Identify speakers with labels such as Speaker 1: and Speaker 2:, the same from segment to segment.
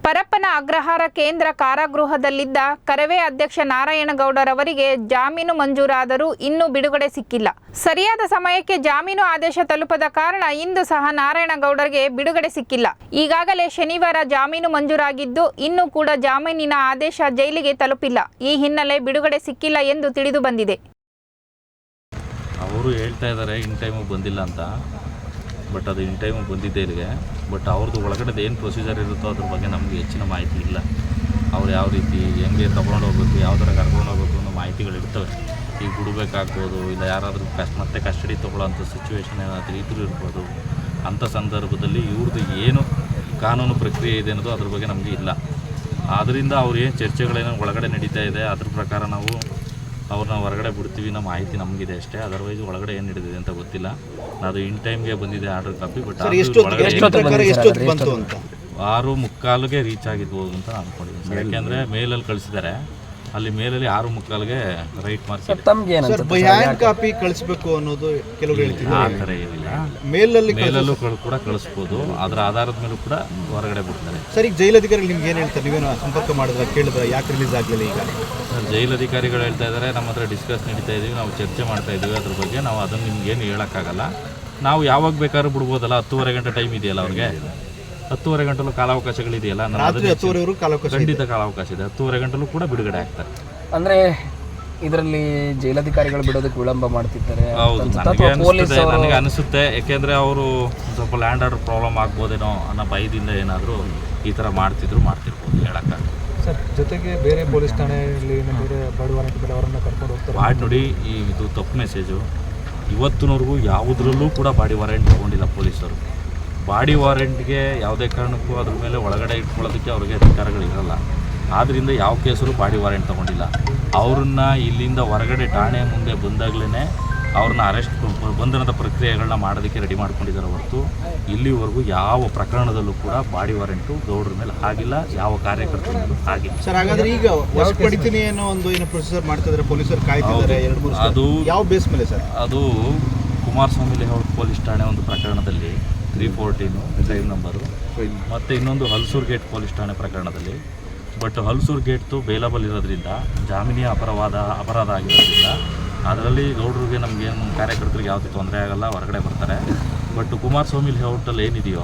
Speaker 1: ಪರಪ್ಪನ ಅಗ್ರಹಾರ ಕೇಂದ್ರ ಕಾರಾಗೃಹದಲ್ಲಿದ್ದ ಕರವೇ ಅಧ್ಯಕ್ಷ ನಾರಾಯಣಗೌಡರವರಿಗೆ ಜಾಮೀನು ಮಂಜೂರಾದರೂ ಇನ್ನೂ ಬಿಡುಗಡೆ ಸಿಕ್ಕಿಲ್ಲ. ಸರಿಯಾದ ಸಮಯಕ್ಕೆ ಜಾಮೀನು ಆದೇಶ ತಲುಪದ ಕಾರಣ ಇಂದು ಸಹ ನಾರಾಯಣಗೌಡರಿಗೆ ಬಿಡುಗಡೆ ಸಿಕ್ಕಿಲ್ಲ. ಈಗಾಗಲೇ ಶನಿವಾರ ಜಾಮೀನು ಮಂಜೂರಾಗಿದ್ದು ಇನ್ನೂ ಕೂಡ ಜಾಮೀನಿನ ಆದೇಶ ಜೈಲಿಗೆ ತಲುಪಿಲ್ಲ. ಈ ಹಿನ್ನೆಲೆ ಬಿಡುಗಡೆ ಸಿಕ್ಕಿಲ್ಲ ಎಂದು ತಿಳಿದು ಬಂದಿದೆ.
Speaker 2: ಅವರು ಹೇಳ್ತಾ ಇದ್ದಾರೆ ಇನ್ ಟೈಮಿಗೆ ಬಂದಿಲ್ಲ ಅಂತ. ಬಟ್ ಅದು ಇನ್ ಟೈಮಿಗೆ ಬಂದಿದ್ದೆ ಇಲ್ಲಿಗೆ. ಬಟ್ ಅವ್ರದ್ದು ಒಳಗಡೆ ಏನು ಪ್ರೊಸೀಜರ್ ಇರುತ್ತೋ ಅದ್ರ ಬಗ್ಗೆ ನಮಗೆ ಹೆಚ್ಚಿನ ಮಾಹಿತಿ ಇಲ್ಲ. ಅವ್ರು ಯಾವ ರೀತಿ ಹೆಂಗೆ ತೊಗೊಂಡು ಹೋಗ್ಬೇಕು, ಯಾವ ಥರ ಕರ್ಕೊಂಡು ಹೋಗ್ಬೇಕು ಅನ್ನೋ ಮಾಹಿತಿಗಳಿರ್ತವೆ. ಈಗ ಬಿಡಬೇಕಾಗ್ಬೋದು, ಇಲ್ಲ ಯಾರಾದರೂ ಮತ್ತೆ ಕಸ್ಟಡಿ ತೊಗೊಳ್ಳೋಂಥ ಸಿಚುವೇಶನ್ ಏನಾದರೂ ಇದ್ರೂ ಇರ್ಬೋದು. ಅಂಥ ಸಂದರ್ಭದಲ್ಲಿ ಇವ್ರದ್ದು ಏನು ಕಾನೂನು ಪ್ರಕ್ರಿಯೆ ಇದೆ ಅನ್ನೋದು ಅದ್ರ ಬಗ್ಗೆ ನಮಗೆ ಇಲ್ಲ. ಆದ್ದರಿಂದ ಅವ್ರು ಏನು ಚರ್ಚೆಗಳೇನೋ ಒಳಗಡೆ ನಡೀತಾ ಇದೆ ಅದ್ರ ಪ್ರಕಾರ ನಾವು ಅವ್ರನ್ನ ಹೊರಗಡೆ ಬಿಡ್ತೀವಿ ಅನ್ನೋ ಮಾಹಿತಿ ನಮಗಿದೆ ಅಷ್ಟೇ. ಅದರ್ವೈಸ್ ಒಳಗಡೆ ಏನು ನಡೆದಿದೆ ಅಂತ ಗೊತ್ತಿಲ್ಲ. ಅದು ಇನ್ ಟೈಮ್ಗೆ ಬಂದಿದೆ ಆರ್ಡರ್ ಕಾಪಿ. ಬಟ್ 6:45ಗೆ ರೀಚ್ ಆಗಿರ್ಬೋದು ಅಂತ ಅಂದ್ಕೊಂಡಿದ್ದೀನಿ. ಯಾಕೆಂದರೆ ಮೇಲಲ್ಲಿ ಕಳಿಸಿದ್ದಾರೆ, ಅಲ್ಲಿ ಮೇಲಲ್ಲಿ 6:45ಗೆ ರೈಟ್ ಮಾರ್ಕ್
Speaker 3: ಕಾಪಿ ಕಳಿಸ್ಬೇಕು ಅನ್ನೋದು ಕೆಲವರು ಹೇಳ್ತಿದ್ದಾರೆ.
Speaker 2: ಆ ಥರ ಏನಿಲ್ಲ, ಮೇಲಲ್ಲೂ ಕೂಡ ಕಳಿಸ್ಬೋದು. ಅದರ ಆಧಾರದ ಮೇಲೂ ಕೂಡ ಹೊರಗಡೆ ಬಿಡ್ತಾರೆ.
Speaker 3: ಸರ್, ಈಗ ಜೈಲಧಿಕಾರಿಗಳು ನಿಮ್ಗೆ ಏನು ಹೇಳ್ತಾರೆ? ನೀವೇನು ಸಂಪರ್ಕ ಮಾಡಿದ್ರೆ ಕೇಳಿದ್ರೆ ಯಾಕೆ ರಿಲೀಸ್ ಆಗಲಿಲ್ಲ? ಈಗ
Speaker 2: ಸರ್, ಜೈಲಧಿಕಾರಿಗಳು ಹೇಳ್ತಾ ಇದ್ದಾರೆ, ನಮ್ಮ ಹತ್ರ ಡಿಸ್ಕಸ್ ನಡೀತಾ ಇದ್ದೀವಿ, ನಾವು ಚರ್ಚೆ ಮಾಡ್ತಾ ಇದ್ದೀವಿ ಅದ್ರ ಬಗ್ಗೆ. ನಾವು ಅದನ್ನು ನಿಮ್ಗೇನು ಹೇಳೋಕ್ಕಾಗಲ್ಲ. ನಾವು ಯಾವಾಗ ಬೇಕಾದ್ರೂ ಬಿಡ್ಬೋದಲ್ಲ. 10:30 ಗಂಟೆ ಟೈಮ್ ಇದೆಯಲ್ಲ ಅವ್ರಿಗೆ. 10:30 ಗಂಟಲು ಕಾಲಾವಕಾಶಗಳಿದೆಯಲ್ಲ, ಖಂಡಿತ ಕಾಲಾವಕಾಶ ಇದೆ. 10:30 ಗಂಟಲು ಕೂಡ ಬಿಡುಗಡೆ ಆಗ್ತಾರೆ.
Speaker 4: ಅಂದರೆ ಇದರಲ್ಲಿ ಜೈಲಧಿಕಾರಿಗಳು ಬಿಡೋದಕ್ಕೆ ವಿಳಂಬ ಮಾಡ್ತಿದ್ದಾರೆ.
Speaker 2: ಹೌದು, ನನಗೆ ಅನಿಸುತ್ತೆ. ಯಾಕೆಂದರೆ ಅವರು ಸ್ವಲ್ಪ ಲ್ಯಾಂಡ್ ಆರ್ಡರ್ ಪ್ರಾಬ್ಲಮ್ ಆಗ್ಬೋದೇನೋ ಅನ್ನೋ ಭಯದಿಂದ ಏನಾದರೂ ಈ ಥರ ಮಾಡ್ತಿರ್ಬೋದು, ಹೇಳೋಕ್ಕಾಗಲ್ಲ.
Speaker 3: ಸರ್, ಜೊತೆಗೆ ಬೇರೆ ಪೊಲೀಸ್ ಠಾಣೆಯಲ್ಲಿ ಬೇರೆ ಅವರನ್ನು ಕರ್ಕೊಂಡು ಹೋಗ್ತಾರೆ.
Speaker 2: ಬಾಡಿ ನೋಡಿ, ಇದು ತಪ್ಪು ಮೆಸೇಜು. ಇವತ್ತಿನವರೆಗೂ ಯಾವುದರಲ್ಲೂ ಕೂಡ ಬಾಡಿ ವಾರೆಂಟ್ ತೊಗೊಂಡಿಲ್ಲ ಪೊಲೀಸರು. ಬಾಡಿ ವಾರೆಂಟ್ಗೆ ಯಾವುದೇ ಕಾರಣಕ್ಕೂ ಅದ್ರ ಮೇಲೆ ಒಳಗಡೆ ಇಟ್ಕೊಳ್ಳೋದಕ್ಕೆ ಅವ್ರಿಗೆ ಅಧಿಕಾರಗಳಿರಲ್ಲ. ಆದ್ದರಿಂದ ಯಾವ ಕೇಸರು ಬಾಡಿ ವಾರೆಂಟ್ ತೊಗೊಂಡಿಲ್ಲ. ಅವ್ರನ್ನ ಇಲ್ಲಿಂದ ಹೊರಗಡೆ ಠಾಣೆ ಮುಂದೆ ಬಂದಾಗಲೇ ಅವ್ರನ್ನ ಅರೆಸ್ಟ್ ಬಂಧನದ ಪ್ರಕ್ರಿಯೆಗಳನ್ನ ಮಾಡೋದಕ್ಕೆ ರೆಡಿ ಮಾಡ್ಕೊಂಡಿದ್ದಾರೆ ಹೊರತು ಇಲ್ಲಿವರೆಗೂ ಯಾವ ಪ್ರಕರಣದಲ್ಲೂ ಕೂಡ ಬಾಡಿ ವಾರೆಂಟು ಗೌಡ್ರ ಮೇಲೆ ಆಗಿಲ್ಲ, ಯಾವ ಕಾರ್ಯಕರ್ತರ ಮೇಲೂ ಆಗಿಲ್ಲ.
Speaker 3: ಸರ್, ಹಾಗಾದ್ರೆ ಈಗ ವಶಪಡಿತೀನಿ ಅನ್ನೋ ಒಂದು ಏನು ಪ್ರೊಸೀಜರ್ ಮಾಡ್ತಿದ್ದಾರೆ ಪೊಲೀಸರು, ಕಾಯ್ತಿದ್ದಾರೆ. ಅದು ಯಾವ ಬೇಸ್ ಮೇಲೆ ಸರ್? ಅದು
Speaker 2: ಕುಮಾರಸ್ವಾಮಿ ಲೇಔಟ್ ಪೊಲೀಸ್ ಠಾಣೆ ಒಂದು ಪ್ರಕರಣದಲ್ಲಿ 314 ಕ್ರೈಮ್ ನಂಬರು, ಮತ್ತು ಇನ್ನೊಂದು ಹಲ್ಸೂರು ಗೇಟ್ ಪೊಲೀಸ್ ಠಾಣೆ ಪ್ರಕರಣದಲ್ಲಿ. ಬಟ್ ಹಲ್ಸೂರು ಗೇಟ್ದು ಬೇಲಬಲ್ ಇರೋದ್ರಿಂದ, ಜಾಮೀನಿಯ ಅಪರಾಧ ಆಗಿರೋದ್ರಿಂದ ಅದರಲ್ಲಿ ಗೌಡ್ರಿಗೆ ನಮಗೇನು ಕಾರ್ಯಕರ್ತರಿಗೆ ಯಾವುದೇ ತೊಂದರೆ ಆಗಲ್ಲ, ಹೊರಗಡೆ ಬರ್ತಾರೆ. ಬಟ್ ಕುಮಾರಸ್ವಾಮಿ ಲೇಔಟಲ್ಲಿ ಏನಿದೆಯೋ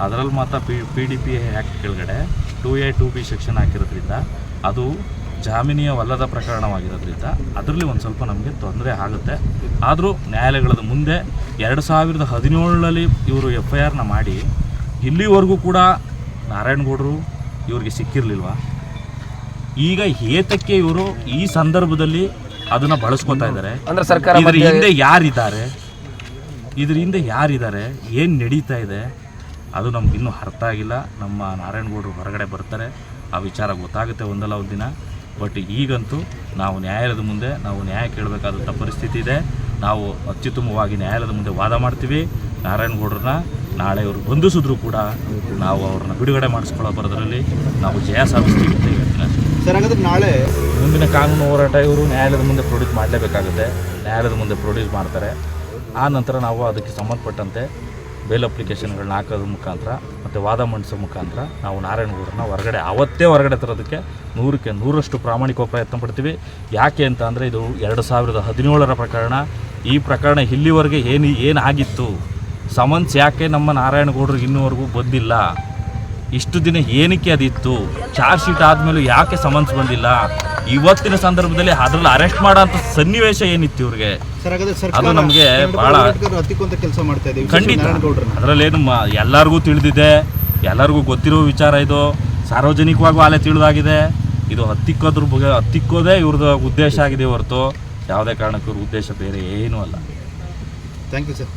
Speaker 2: ಅದರಲ್ಲಿ ಮಾತ್ರ PDP ಆ್ಯಕ್ಟ್ ಕೆಳಗಡೆ 2A 2B ಸೆಕ್ಷನ್ ಹಾಕಿರೋದ್ರಿಂದ ಅದು ಜಾಮೀನಿಯವಲ್ಲದ ಪ್ರಕರಣವಾಗಿರೋದ್ರಿಂದ ಅದರಲ್ಲಿ ಒಂದು ಸ್ವಲ್ಪ ನಮಗೆ ತೊಂದರೆ ಆಗುತ್ತೆ. ಆದರೂ ನ್ಯಾಯಾಲಯಗಳ ಮುಂದೆ 2017ರಲ್ಲಿ ಇವರು FIRನ ಮಾಡಿ ಇಲ್ಲಿವರೆಗೂ ಕೂಡ ನಾರಾಯಣಗೌಡರು ಇವ್ರಿಗೆ ಸಿಕ್ಕಿರಲಿಲ್ವ? ಈಗ ಏತಕ್ಕೆ ಇವರು ಈ ಸಂದರ್ಭದಲ್ಲಿ ಅದನ್ನು ಬಳಸ್ಕೊತಾ ಇದ್ದಾರೆ?
Speaker 4: ಅಂದರೆ ಸರ್ಕಾರ
Speaker 2: ಇದರ ಹಿಂದೆ ಯಾರಿದ್ದಾರೆ, ಏನು ನಡೀತಾ ಇದೆ ಅದು ನಮಗಿನ್ನೂ ಅರ್ಥ ಆಗಿಲ್ಲ. ನಮ್ಮ ನಾರಾಯಣಗೌಡರು ಹೊರಗಡೆ ಬರ್ತಾರೆ, ಆ ವಿಚಾರ ಗೊತ್ತಾಗುತ್ತೆ ಒಂದಲ್ಲ ಒಂದು ದಿನ. ಬಟ್ ಈಗಂತೂ ನಾವು ನ್ಯಾಯಾಲಯದ ಮುಂದೆ ನಾವು ನ್ಯಾಯ ಕೇಳಬೇಕಾದಂಥ ಪರಿಸ್ಥಿತಿ ಇದೆ. ನಾವು ಅತ್ಯುತ್ತಮವಾಗಿ ನ್ಯಾಯಾಲಯದ ಮುಂದೆ ವಾದ ಮಾಡ್ತೀವಿ. ನಾರಾಯಣಗೌಡರನ್ನ ನಾಳೆ ಇವರು ಬಂಧಿಸಿದ್ರು ಕೂಡ ನಾವು ಅವ್ರನ್ನ ಬಿಡುಗಡೆ ಮಾಡಿಸ್ಕೊಳ್ಳೋ ಬರೋದ್ರಲ್ಲಿ ನಾವು ಜಯ ಸಾಧಿಸ್ತೀವಿ ಅಂತ ಹೇಳ್ತೀನಿ.
Speaker 3: ಸರ್, ಹಾಗಾದ್ರೆ ನಾಳೆ
Speaker 2: ಮುಂದಿನ ಕಾನೂನು ಹೋರಾಟ ಇವರು ನ್ಯಾಯಾಲಯದ ಮುಂದೆ ಪ್ರೊಡ್ಯೂಸ್ ಮಾಡಲೇಬೇಕಾಗುತ್ತೆ. ನ್ಯಾಯಾಲಯದ ಮುಂದೆ ಪ್ರೊಡ್ಯೂಸ್ ಮಾಡ್ತಾರೆ. ಆ ನಂತರ ನಾವು ಅದಕ್ಕೆ ಸಂಬಂಧಪಟ್ಟಂತೆ ಬೇಲ್ ಅಪ್ಲಿಕೇಶನ್ಗಳನ್ನ ಹಾಕೋದ್ರ ಮುಖಾಂತರ ಮತ್ತು ವಾದ ಮಂಡಿಸೋ ಮುಖಾಂತರ ನಾವು ನಾರಾಯಣಗೌಡರನ್ನ ಅವತ್ತೇ ಹೊರಗಡೆ ತರೋದಕ್ಕೆ 100ಕ್ಕೆ 100ರಷ್ಟು ಪ್ರಾಮಾಣಿಕ ಪ್ರಯತ್ನ ಪಡ್ತೀವಿ. ಯಾಕೆ ಅಂತ ಅಂದರೆ ಇದು 2017ರ ಪ್ರಕರಣ. ಈ ಪ್ರಕರಣ ಇಲ್ಲಿವರೆಗೆ ಏನಾಗಿತ್ತು, ಸಮನ್ಸ್ ಯಾಕೆ ನಮ್ಮ ನಾರಾಯಣಗೌಡರಿಗೆ ಇನ್ನೂವರೆಗೂ ಬಂದಿಲ್ಲ, ಇಷ್ಟು ದಿನ ಏನಕ್ಕೆ ಅದಿತ್ತು, ಚಾರ್ಜ್ ಶೀಟ್ ಆದಮೇಲೂ ಯಾಕೆ ಸಮನ್ಸ್ ಬಂದಿಲ್ಲ, ಇವತ್ತಿನ ಸಂದರ್ಭದಲ್ಲಿ ಅದರಲ್ಲಿ ಅರೆಸ್ಟ್ ಮಾಡೋಂಥ ಸನ್ನಿವೇಶ ಏನಿತ್ತು ಇವ್ರಿಗೆ, ಅದು ನಮಗೆ ಭಾಳ ಖಂಡಿತ. ಅದರಲ್ಲೇನು ಎಲ್ಲರಿಗೂ ತಿಳಿದಿದೆ, ಎಲ್ಲರಿಗೂ ಗೊತ್ತಿರೋ ವಿಚಾರ. ಇದು ಸಾರ್ವಜನಿಕವಾಗೂ ಅಲ್ಲೇ ತಿಳಿದಾಗಿದೆ. ಇದು ಹತ್ತಿಕ್ಕೋದೇ ಇವ್ರದ್ದು ಉದ್ದೇಶ ಆಗಿದೆ ಹೊರತು ಯಾವುದೇ ಕಾರಣಕ್ಕೂ ಇವ್ರ ಉದ್ದೇಶ ಬೇರೆ ಏನೂ ಅಲ್ಲ.
Speaker 3: Thank you sir.